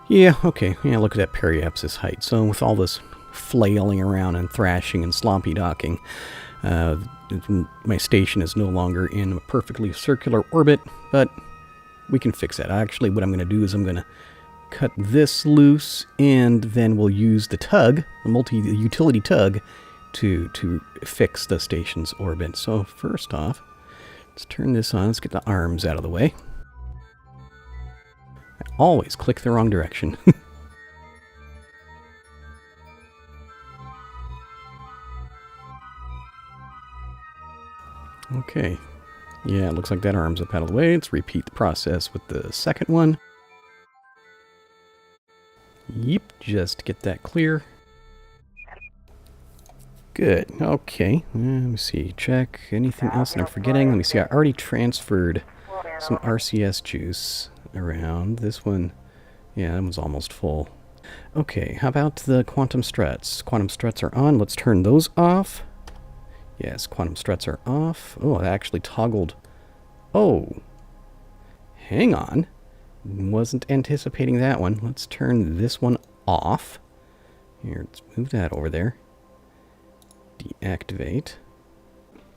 Yeah, okay. Yeah, look at that periapsis height. So with all this flailing around and thrashing and sloppy docking, my station is no longer in a perfectly circular orbit, but we can fix that. Actually, what I'm going to do is I'm going to cut this loose, and then we'll use the tug, the utility tug, to fix the station's orbit. So first off, let's turn this on. Let's get the arms out of the way. I always click the wrong direction. Okay. Yeah, it looks like that arm's up out of the way. Let's repeat the process with the second one. Yep, just get that clear. Good. Okay. Let me see. Check. Anything else that I'm forgetting? Let me see. I already transferred some RCS juice around. This one, yeah, that one's almost full. Okay, how about the quantum struts? Quantum struts are on. Let's turn those off. Yes, quantum struts are off. Oh, I actually toggled. Oh. Hang on. Wasn't anticipating that one. Let's turn this one off. Here, let's move that over there. Deactivate.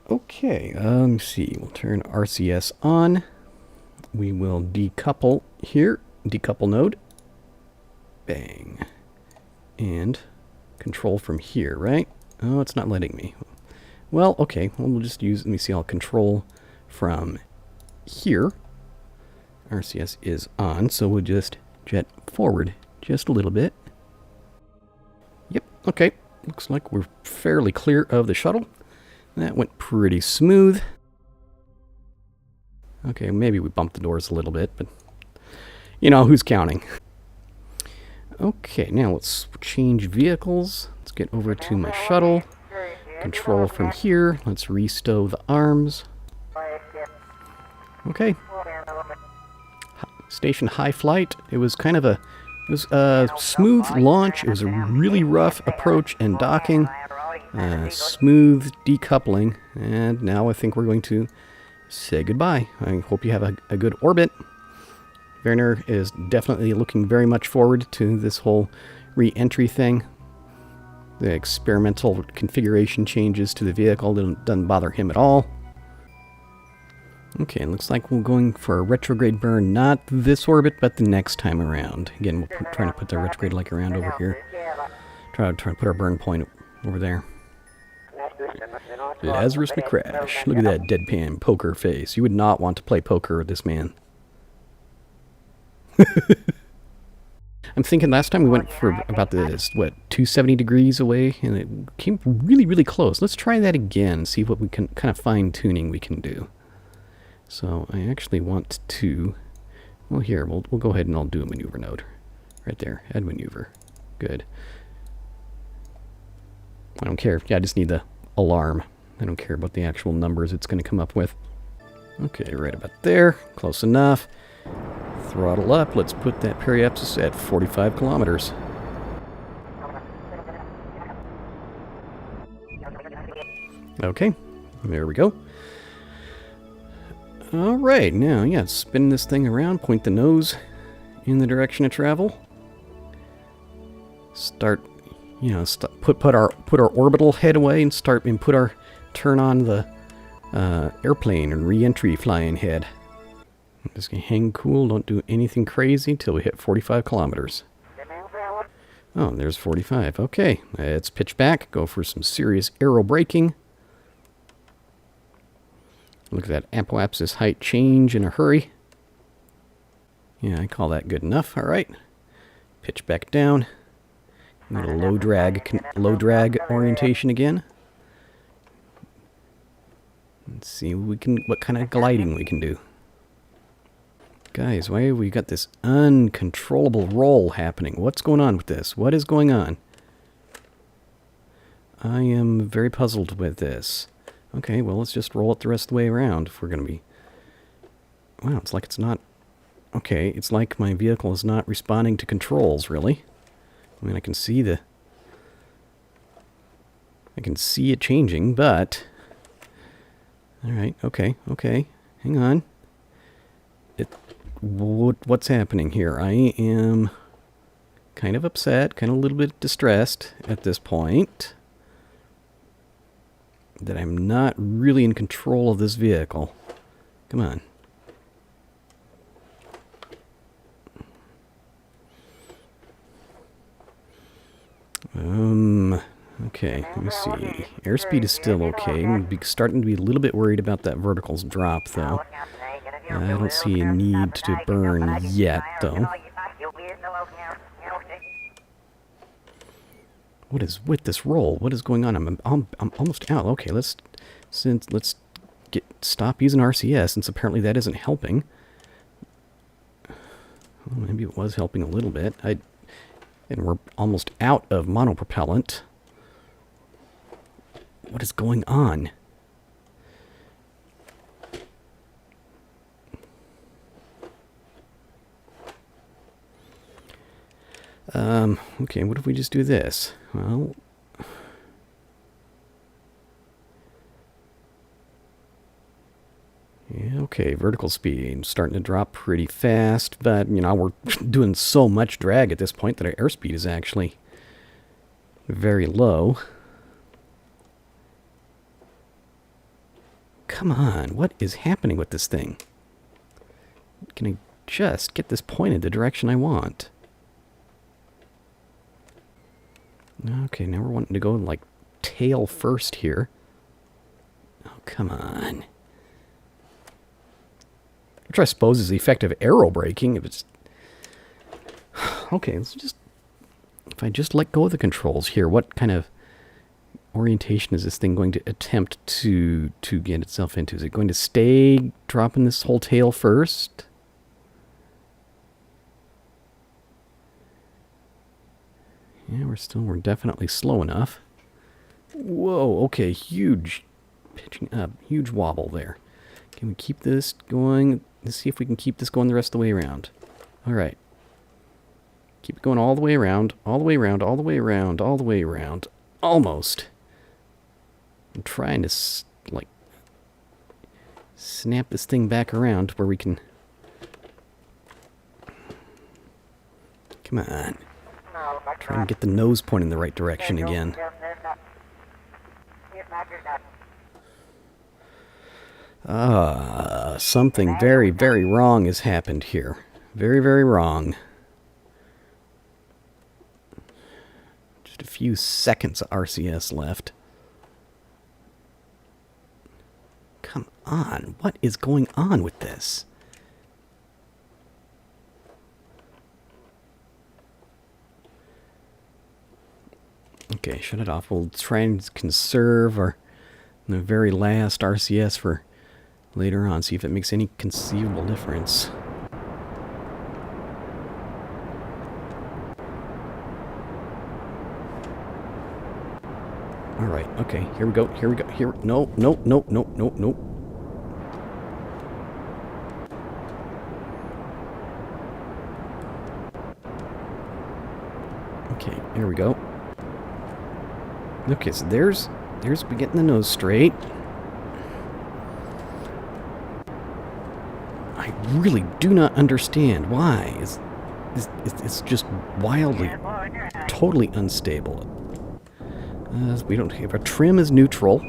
Okay, let me see. We'll turn RCS on. We will decouple here. Decouple node. Bang. And control from here, right? Oh, it's not letting me. Well, okay. Well, we'll just use, let me see, I'll control from here. RCS is on, so we'll just jet forward just a little bit. Yep, okay. Looks like we're fairly clear of the shuttle. That went pretty smooth. Okay, maybe we bumped the doors a little bit, but you know, who's counting? Okay, now let's change vehicles. Let's get over to my shuttle. Control from here. Let's restow the arms. Okay. Station high flight. It was kind of a smooth launch. It was a really rough approach and docking. Smooth decoupling. And now I think we're going to say goodbye. I hope you have a good orbit. Werner is definitely looking very much forward to this whole re-entry thing. The experimental configuration changes to the vehicle doesn't bother him at all. Okay, looks like we're going for a retrograde burn, not this orbit, but the next time around. Again, we're trying to put the retrograde like around over here. Try to put our burn point over there. Lazarus McCrash. Look at that deadpan poker face. You would not want to play poker with this man. I'm thinking last time we went for about this, 270 degrees away, and it came really, really close. Let's try that again, see what we can, kind of fine-tuning we can do. So I actually want to, well here, we'll go ahead and I'll do a maneuver node. Right there, add maneuver. Good. I don't care, yeah, I just need the alarm. I don't care about the actual numbers it's going to come up with. Okay, right about there, close enough. Throttle up, let's put that periapsis at 45 kilometers. Okay, there we go. Alright, now, yeah, spin this thing around, point the nose in the direction of travel. Start, you know, put our orbital head away and turn on the airplane and re-entry flying head. Just gonna hang cool, don't do anything crazy till we hit 45 kilometers. Oh, there's 45. Okay, let's pitch back, go for some serious aero braking. Look at that apoapsis height change in a hurry. Yeah, I call that good enough. All right, pitch back down. A little low drag orientation again. Let's see what kind of gliding we can do. Guys, why have we got this uncontrollable roll happening? What's going on with this? What is going on? I am very puzzled with this. Okay, well, let's just roll it the rest of the way around if we're going to be... Wow, it's like it's not... Okay, it's like my vehicle is not responding to controls, really. I mean, I can see it changing, but... Alright, okay. Hang on. What's happening here? I am kind of upset, kind of a little bit distressed at this point that I'm not really in control of this vehicle. Come on. Okay, let me see. Airspeed is still okay. I'm starting to be a little bit worried about that verticals drop, though. I don't see a need to burn yet, though. What is with this roll? What is going on? I'm almost out. Okay, let's stop using RCS, since apparently that isn't helping. Well, maybe it was helping a little bit. And we're almost out of monopropellant. What is going on? Okay, what if we just do this? Well, yeah, okay, vertical speed starting to drop pretty fast, but, you know, we're doing so much drag at this point that our airspeed is actually very low. Come on, what is happening with this thing? Can I just get this pointed the direction I want? Okay, now we're wanting to go, like, tail first here. Oh, come on. Which I suppose is the effect of aero braking. If it's... Okay, let's just... If I just let go of the controls here, what kind of orientation is this thing going to attempt to get itself into? Is it going to stay dropping this whole tail first? Yeah, we're definitely slow enough. Whoa, okay, huge pitching up, huge wobble there. Can we keep this going? Let's see if we can keep this going the rest of the way around. All right. Keep it going all the way around, all the way around, all the way around, all the way around. Almost. I'm trying to, like, snap this thing back around where we can... Come on. Try and get the nose pointing in the right direction again. Something very, very wrong has happened here. Very, very wrong. Just a few seconds of RCS left. Come on, what is going on with this? Okay, shut it off. We'll try and conserve the very last RCS for later on. See if it makes any conceivable difference. Alright, okay, here we go, here we go, here... No, no, no, no, no, no. Okay, here we go. Okay, so there's we getting the nose straight. I really do not understand why. It's just wildly, totally unstable. We don't have... Our trim is neutral.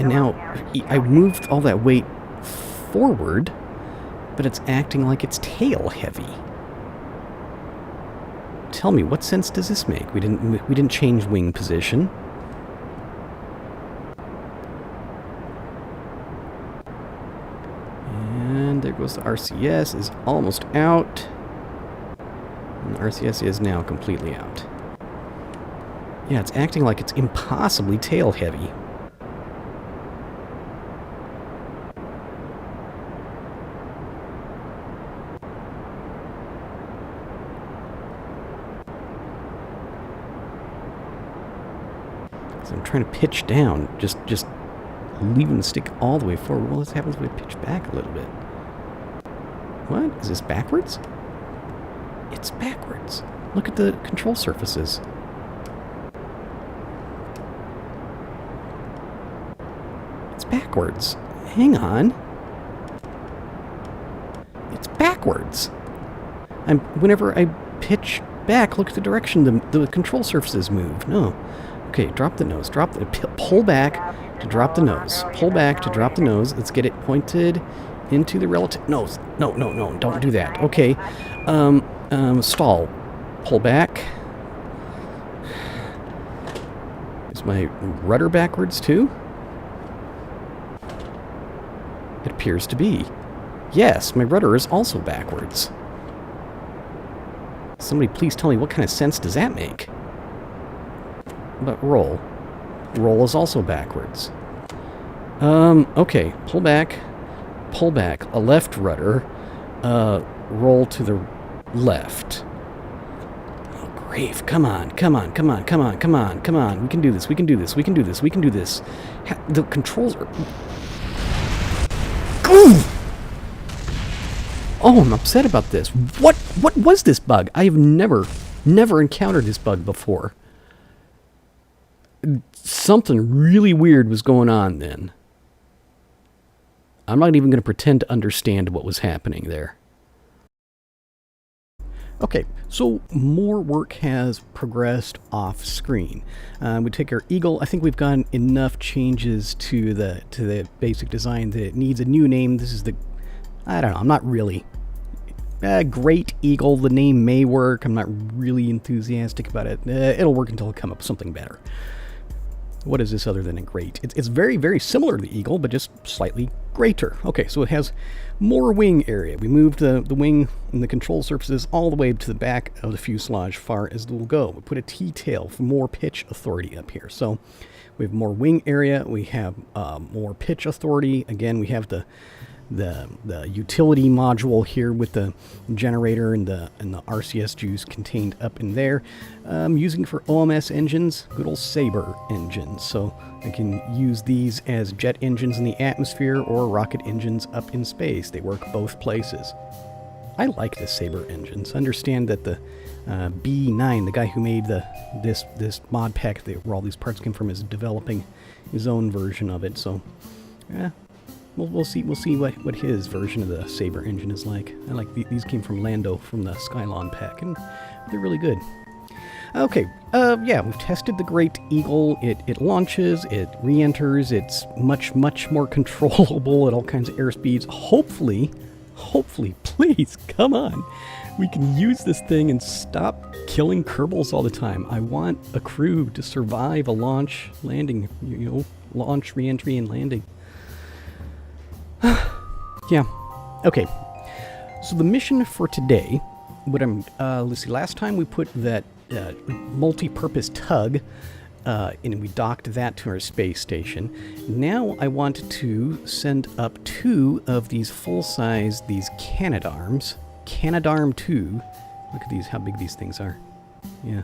And now, I moved all that weight forward, but it's acting like it's tail heavy. Tell me, what sense does this make? We didn't change wing position. And there goes the RCS, is almost out. And the RCS is now completely out. Yeah, it's acting like it's impossibly tail heavy. So I'm trying to pitch down, just leaving the stick all the way forward. Well, this happens when we pitch back a little bit. What? Is this backwards? It's backwards. Look at the control surfaces. It's backwards. Hang on. It's backwards. Whenever I pitch back, look at the direction the control surfaces move. No. Okay, drop the nose. Pull back to drop the nose. Pull back to drop the nose. Let's get it pointed into the relative nose. No, don't do that. Okay. Stall. Pull back. Is my rudder backwards too? It appears to be. Yes, my rudder is also backwards. Somebody please tell me what kind of sense does that make? But roll. Roll is also backwards. Okay. Pull back. Pull back. A left rudder. Roll to the left. Oh, grave. Come on. Come on. Come on. Come on. Come on. Come on. We can do this. We can do this. We can do this. We can do this. The controls are... Ooh! Oh, I'm upset about this. What was this bug? I have never encountered this bug before. Something really weird was going on then. I'm not even going to pretend to understand what was happening there. Okay, so more work has progressed off screen. We take our Eagle. I think we've gotten enough changes to the basic design that it needs a new name. This is the, I don't know, I'm not really Great Eagle. The name may work. I'm not really enthusiastic about it. It'll work until I come up with something better. What is this other than a great? It's very, very similar to the Eagle, but just slightly greater. Okay, so it has more wing area. We moved the wing and the control surfaces all the way to the back of the fuselage, far as it will go. We put a T-tail for more pitch authority up here. So we have more wing area. We have more pitch authority. Again, we have the utility module here with the generator and the RCS juice contained up in there. Using for OMS engines, good old Sabre engines. So I can use these as jet engines in the atmosphere or rocket engines up in space. They work both places. I like the Sabre engines. Understand that the B9, the guy who made this mod pack where all these parts came from, is developing his own version of it. So, yeah. We'll see what his version of the Sabre engine is like. I like these came from Lando from the Skylon pack, and they're really good. Okay, yeah, we've tested the Great Eagle. It launches, it re-enters, it's much more controllable at all kinds of airspeeds. Hopefully, please, come on. We can use this thing and stop killing Kerbals all the time. I want a crew to survive a launch, landing, launch, re-entry, and landing. Yeah. Okay. So the mission for today, let's see, last time we put that multi-purpose tug, and we docked that to our space station. Now I want to send up 2 of these full-size, these Canadarms. Canadarm 2. Look at these, how big these things are. Yeah.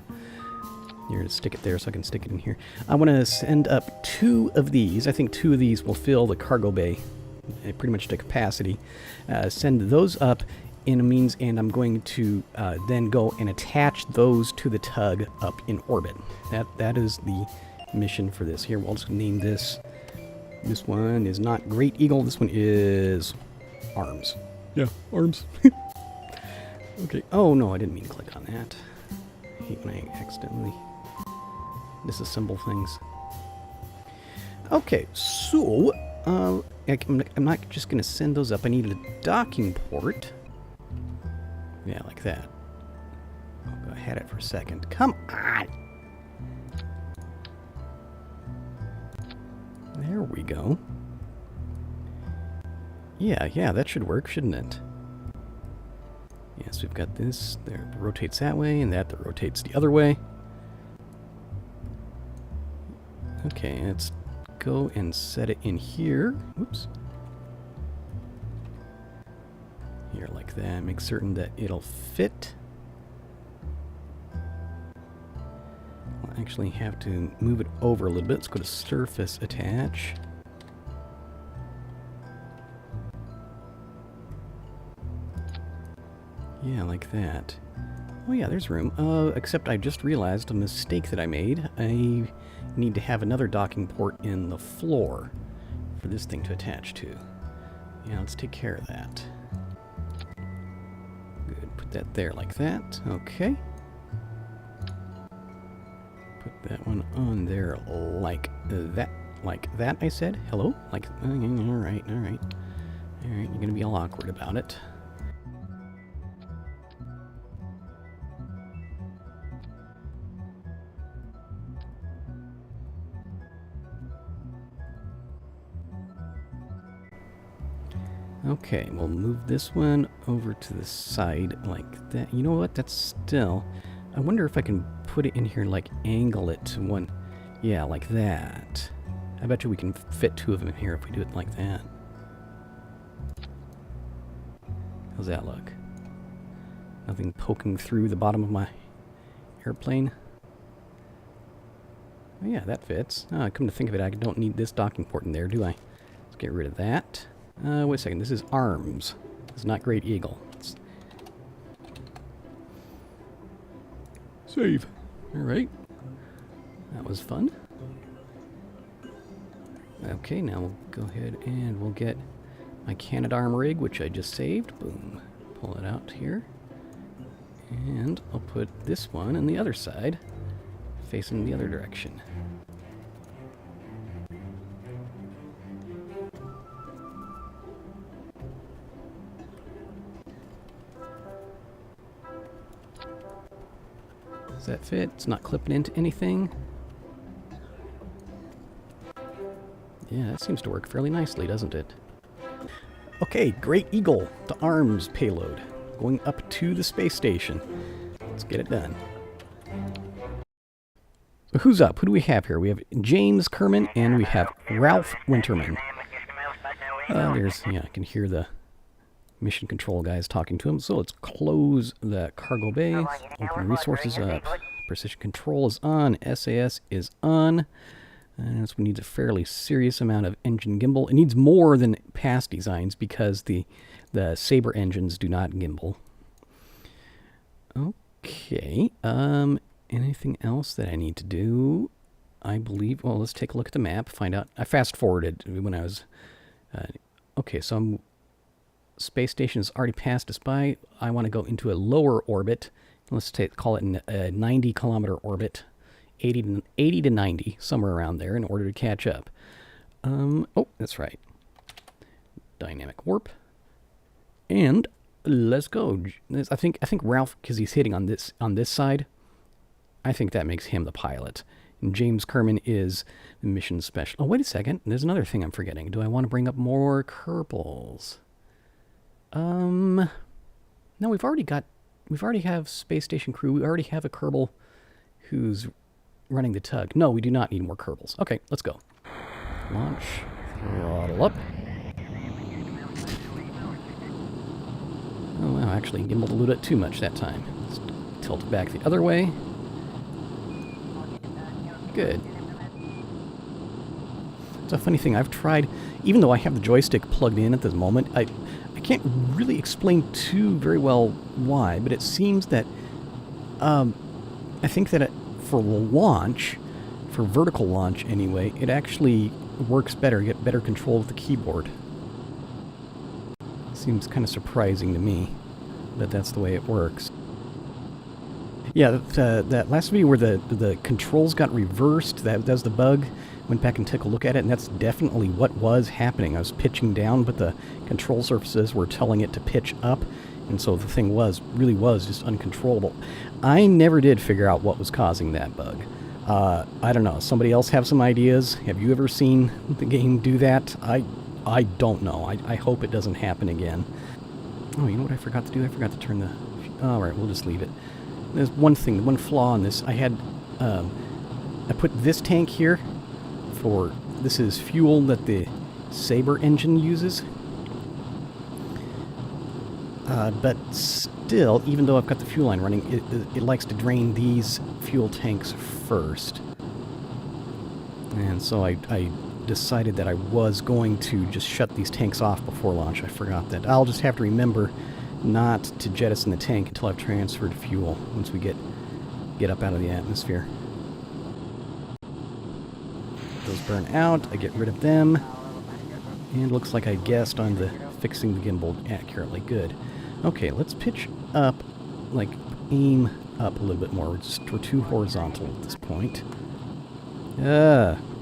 Here, stick it there so I can stick it in here. I want to send up 2 of these. I think 2 of these will fill the cargo bay pretty much to capacity. Send those up in a means, and I'm going to then go and attach those to the tug up in orbit. That is the mission for this. Here, we'll just name this. This one is not Great Eagle. This one is Arms. Yeah, Arms. Okay. Oh no, I didn't mean to click on that. I hate when I accidentally disassemble things. Okay, so I'm not just going to send those up. I need a docking port. Yeah, like that. Oh, I had it for a second. Come on! There we go. Yeah, that should work, shouldn't it? Yes, we've got this. There, that rotates that way, and that rotates the other way. Okay, let's go and set it in here. Oops. Here, like that. Make certain that it'll fit. I'll actually have to move it over a little bit. Let's go to surface attach. Yeah, like that. Oh yeah, there's room. Except I just realized a mistake that I made. I need to have another docking port in the floor for this thing to attach to. Yeah, let's take care of that. that there like that. Okay. Put that one on there like that. Like that, I said. Hello? Like, alright, alright. Alright, you're gonna be all awkward about it. Okay, we'll move this one over to the side like that. You know what? That's still... I wonder if I can put it in here, like, angle it to one... Yeah, like that. I bet you we can fit two of them in here if we do it like that. How's that look? Nothing poking through the bottom of my airplane? Oh, yeah, that fits. Come to think of it, I don't need this docking port in there, do I? Let's get rid of that. Wait a second, this is arms. This is not Great Eagle. Save. Alright. That was fun. Okay, now we'll go ahead and we'll get my Canadarm rig, which I just saved. Boom. Pull it out here. And I'll put this one on the other side, facing the other direction. Does that fit? It's not clipping into anything. Yeah, that seems to work fairly nicely, doesn't it? Okay, Great Eagle to arms payload. Going up to the space station. Let's get it done. So who's up? Who do we have here? We have James Kerman and we have Ralph Winterman. I can hear the mission control guys talking to him. So let's close the cargo bay. Open resources up. Precision control is on. SAS is on. And this one needs a fairly serious amount of engine gimbal. It needs more than past designs because the Sabre engines do not gimbal. Okay. Anything else that I need to do? I believe... Well, let's take a look at the map. Find out... I fast-forwarded when I was... okay, so space station has already passed us by. I want to go into a lower orbit. Let's call it a 90-kilometer orbit. 80 to 90, somewhere around there, in order to catch up. Oh, that's right. Dynamic warp. And let's go. I think Ralph, because he's hitting on this side, I think that makes him the pilot. And James Kerman is the mission special. Oh, wait a second. There's another thing I'm forgetting. Do I want to bring up more Kerbals? No, we already have space station crew. We already have a Kerbal who's running the tug. No, we do not need more Kerbals. Okay, let's go. Launch. Throttle up. Oh, wow, actually gimbaled a little bit too much that time. Let's tilt it back the other way. Good. It's a funny thing. I've tried, even though I have the joystick plugged in at this moment, I can't really explain too very well why, but it seems that I think that for launch, for vertical launch anyway, it actually works better. You get better control with the keyboard. Seems kind of surprising to me, but that's the way it works. Yeah, that last video where the controls got reversed, that was the bug. Went back and took a look at it, and that's definitely what was happening. I was pitching down, but the control surfaces were telling it to pitch up, and so the thing really was just uncontrollable. I never did figure out what was causing that bug. I don't know. Somebody else have some ideas? Have you ever seen the game do that? I don't know. I hope it doesn't happen again. Oh, you know what I forgot to do? I forgot to turn the... All right, we'll just leave it. There's one thing, one flaw on this. I put this tank here for... This is fuel that the Sabre engine uses. But still, even though I've got the fuel line running, it likes to drain these fuel tanks first. And so I decided that I was going to just shut these tanks off before launch. I forgot that. I'll just have to remember not to jettison the tank until I've transferred fuel, once we get up out of the atmosphere. Those burn out, I get rid of them. And looks like I guessed on the fixing the gimbal accurately. Good. Okay, let's pitch up like, aim up a little bit more. We're too horizontal at this point.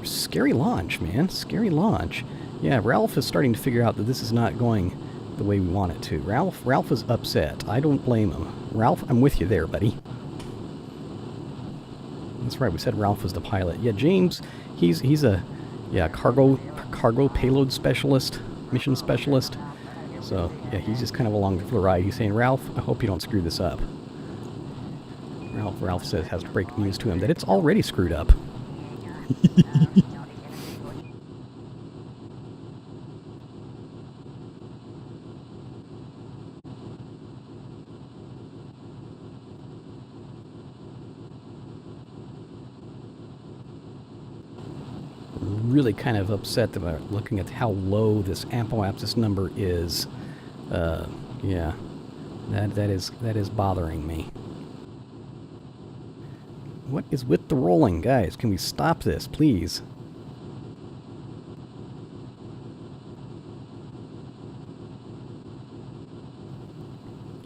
Scary launch, man. Scary launch. Yeah, Ralph is starting to figure out that this is not going the way we want it to. Ralph is upset. I don't blame him. Ralph, I'm with you there, buddy. That's right, we said Ralph was the pilot. Yeah, James, he's a cargo payload specialist, mission specialist. So, yeah, he's just kind of along for the ride. He's saying, Ralph, I hope you don't screw this up. Ralph says, has to break news to him that it's already screwed up. Really kind of upset about looking at how low this apoapsis number is. Yeah, that is bothering me. What is with the rolling, guys? Can we stop this, please?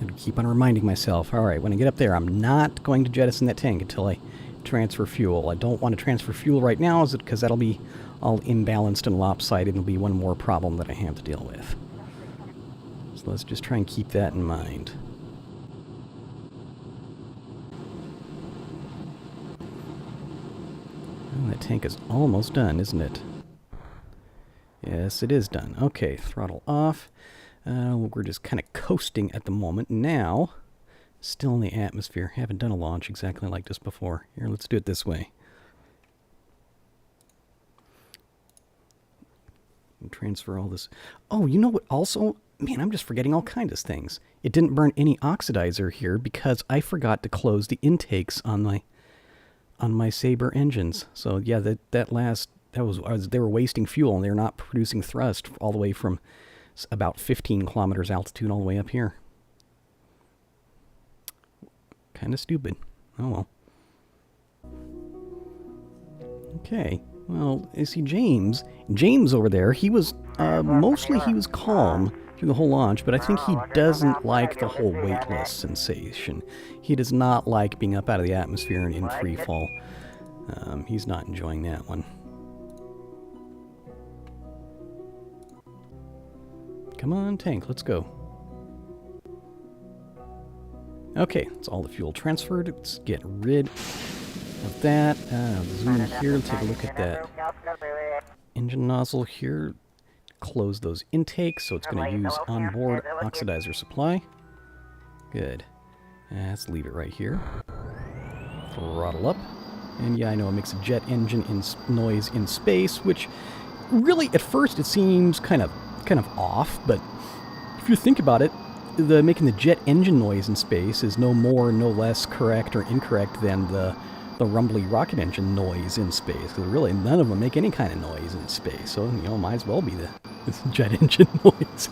And keep on reminding myself. All right, when I get up there, I'm not going to jettison that tank until I transfer fuel. I don't want to transfer fuel right now, because that'll be all imbalanced and lopsided, and it'll be one more problem that I have to deal with. So let's just try and keep that in mind. Oh, that tank is almost done, isn't it? Yes, it is done. Okay, throttle off. We're just kind of coasting at the moment. Now, still in the atmosphere. Haven't done a launch exactly like this before. Here, let's do it this way. And transfer all this. Oh, you know what also? Man, I'm just forgetting all kinds of things. It didn't burn any oxidizer here because I forgot to close the intakes on my Sabre engines. So yeah, they were wasting fuel, and they're not producing thrust all the way from about 15 kilometers altitude all the way up here. Kind of stupid. Oh well. Okay. Well, you see, James over there, he was mostly calm through the whole launch, but I think he doesn't like the whole weightless sensation. He does not like being up out of the atmosphere and in free fall. He's not enjoying that one. Come on, tank, let's go. Okay, it's all the fuel transferred. Let's get rid of that. Zoom in here, take a look at that engine nozzle here. Close those intakes, so it's going to use onboard oxidizer supply. Good. Let's leave it right here. Throttle up. And yeah, I know it makes a jet engine noise in space, which really at first it seems kind of off, but if you think about it, making the jet engine noise in space is no more, no less correct or incorrect than the rumbly rocket engine noise in space, because really none of them make any kind of noise in space, so, you know, might as well be the jet engine noise.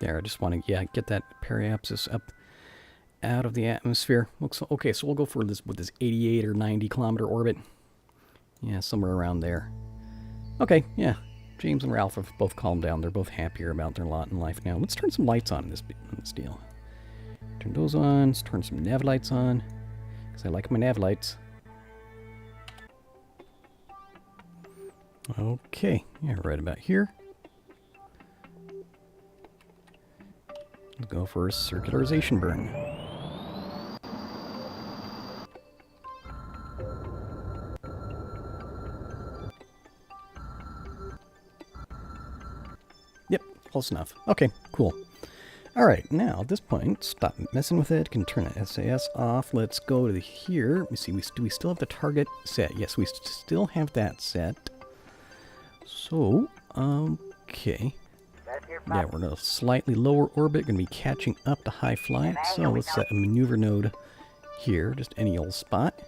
There, I just want to, get that periapsis up out of the atmosphere. Okay, so we'll go for this, with this 88 or 90 kilometer orbit. Yeah, somewhere around there. Okay, yeah. James and Ralph have both calmed down. They're both happier about their lot in life now. Let's turn some lights on this deal. Turn those on. Let's turn some nav lights on, because I like my nav lights. Okay, yeah, right about here. Let's go for a circularization burn. Yep, close enough. Okay, cool. Alright, now at this point, stop messing with it. Can turn the SAS off. Let's go to here. Let me see, do we still have the target set? Yes, we still have that set. So, okay. Yeah, we're in a slightly lower orbit, going to be catching up to high flight. So let's set a maneuver node here, just any old spot.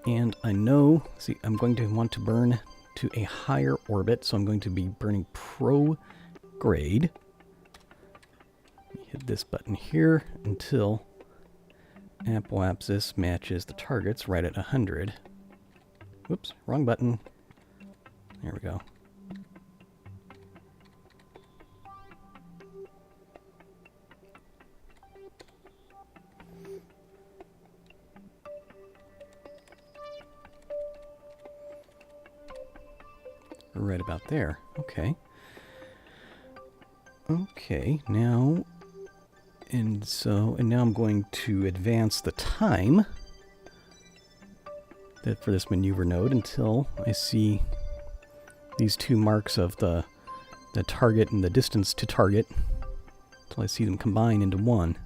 And I know, see, I'm going to want to burn to a higher orbit, so I'm going to be burning prograde. Hit this button here until apoapsis matches the targets right at 100. Whoops, wrong button. There we go. Right about there. Okay. Okay, now... And now I'm going to advance the time for this maneuver node until I see these two marks of the target and the distance to target, until I see them combine into one.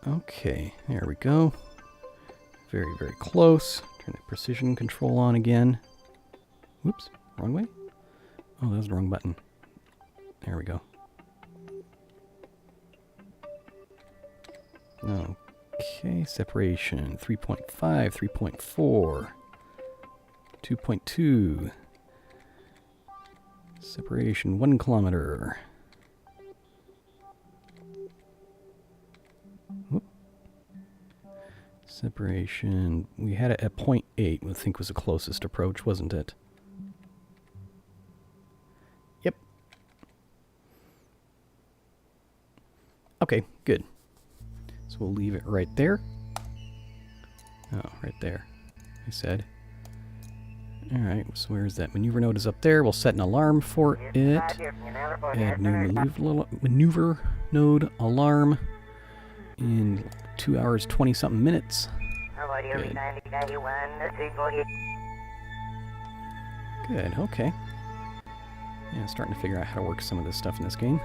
Okay, there we go. Very, very close. Turn the precision control on again. Whoops, wrong way? Oh, that was the wrong button. There we go. Okay, separation. 3.5, 3.4, 2.2. Separation, 1 kilometer. Whoop. Separation, we had it at 0.8, I think was the closest approach, wasn't it? Yep. Okay, good. So we'll leave it right there. Oh, right there, I said. Alright, so where's that? Maneuver node is up there. We'll set an alarm for it. Add new maneuver node alarm in 2 hours, 20-something minutes. Good. Good, okay. Yeah, starting to figure out how to work some of this stuff in this game.